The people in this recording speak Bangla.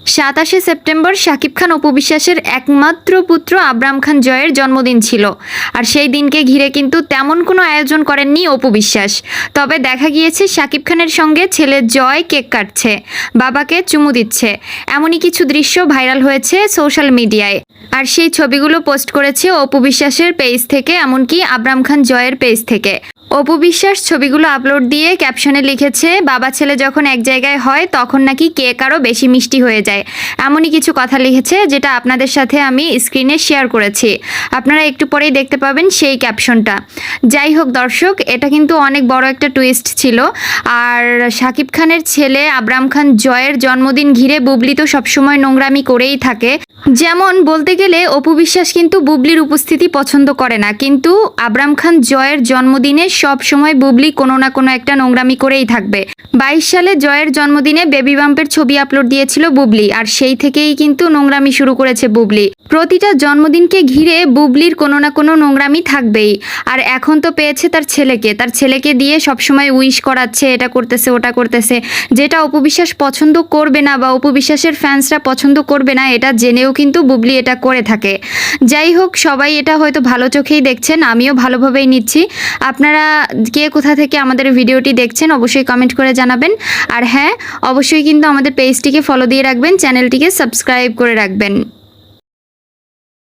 27শে সেপ্টেম্বর শাকিব খান অপু বিশ্বাসের একমাত্র পুত্র আবরাম খান জয়ের জন্মদিন ছিল। আর সেই দিনকে ঘিরে কিন্তু তেমন কোনো আয়োজন করেননি অপু বিশ্বাস। তবে দেখা গিয়েছে শাকিব খানের সঙ্গে ছেলে জয় কেক কাটছে, বাবাকে চুমু দিচ্ছে, এমনই কিছু দৃশ্য ভাইরাল হয়েছে সোশ্যাল মিডিয়ায়। আর সেই ছবিগুলো পোস্ট করেছে অপু বিশ্বাসের পেজ থেকে, এমনকি আবরাম খান জয়ের পেজ থেকে। অপু বিশ্বাস ছবিগুলো আপলোড দিয়ে ক্যাপশনে লিখেছে, বাবা ছেলে যখন এক জায়গায় হয় তখন নাকি কেক আরও বেশি মিষ্টি হয়ে যায়। এমনই কিছু কথা লিখেছে, যেটা আপনাদের সাথে আমি স্ক্রিনে শেয়ার করেছি। আপনারা একটু পরেই দেখতে পাবেন সেই ক্যাপশনটা। যাই হোক দর্শক, এটা কিন্তু অনেক বড় একটা টুইস্ট ছিল। আর শাকিব খানের ছেলে আবরাম খান জয়ের জন্মদিন ঘিরে বুবলি তো সবসময় নোংরামি করেই থাকে। যেমন বলতে গেলে অপু বিশ্বাস কিন্তু বুবলির উপস্থিতি পছন্দ করে না, কিন্তু আবরাম খান জয়ের জন্মদিনে সব সময় বুবলি কোনো না কোনো একটা নোংরামি করেই থাকবে। 22 সালে জয়ের জন্মদিনে বেবি বাম্পের ছবি আপলোড দিয়েছিল বুবলি, আর সেই থেকেই কিন্তু নোংরামি শুরু করেছে বুবলি। প্রতিটা জন্মদিনকে ঘিরে বুবলির কোনো না কোনো নোংরামি থাকবেই। আর এখন তো পেয়েছে তার ছেলেকে দিয়ে সবসময় উইশ করাচ্ছে, এটা করতেছে ওটা করতেছে, যেটা অপু বিশ্বাস পছন্দ করবে না বা অপু বিশ্বাসের ফ্যান্সরা পছন্দ করবে না, এটা জেনেও কিন্তু বুবলি এটা করে থাকে। যাই হোক, সবাই এটা হয়তো ভালো চোখেই দেখছেন, আমিও ভালোভাবেই নিচ্ছি। আপনারা কে কোথা থেকে আমাদের ভিডিওটি দেখছেন অবশ্যই কমেন্ট করে জানাবেন। আর হ্যাঁ, অবশ্যই কিন্তু আমাদের পেজটিকে ফলো দিয়ে রাখবেন, চ্যানেলটিকে সাবস্ক্রাইব করে রাখবেন।